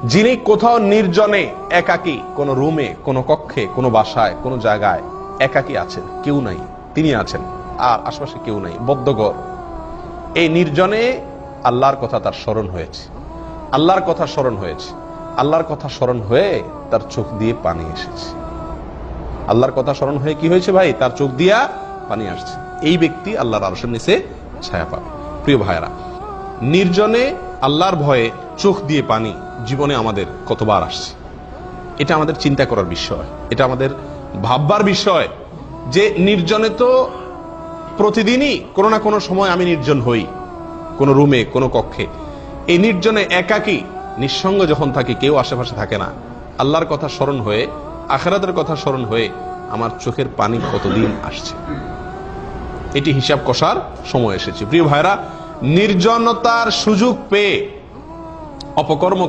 যিনি কোথাও নির্জনে একাকী, কোন রুমে, কোন কক্ষে, কোন বাসায়, কোন জায়গায় একাকী আছেন, কেউ নাই, তিনি আছেন আর আশেপাশে কেউ নাই, বদ্ধঘর, এই নির্জনে আল্লাহর কথা তার স্মরণ হয়েছে, আল্লাহর কথা স্মরণ হয়েছে, আল্লাহর কথা স্মরণ হয়ে তার চোখ দিয়ে পানি এসেছে। আল্লাহর কথা স্মরণ হয়ে কি হয়েছে ভাই? তার চোখ দিয়া পানি আসছে। এই ব্যক্তি আল্লাহর আরশের নিচে ছায়া পাবে। প্রিয় ভাইরা, নির্জনে আল্লাহর ভয়ে চোখ দিয়ে পানি জীবনে আমাদের কতবার আসছে, এটা আমাদের চিন্তা করার বিষয়, এটা আমাদের ভাববার বিষয় যে নির্জনে তো প্রতিদিনই কোনো না কোনো সময় আমি নির্জন হই, কোন রুমে, কোন কক্ষে। এই নির্জনে একাকী নিঃসঙ্গ যখন থাকি, কেউ আশেপাশে থাকে না, আল্লাহর কথা স্মরণ হয়ে, আখিরাতের কথা স্মরণ হয়ে আমার চোখের পানি কতদিন আসছে, এটি হিসাব কষার সময় এসেছে। প্রিয় ভাইরা, নির্জনতার সুযোগ পেয়ে অপকর্ম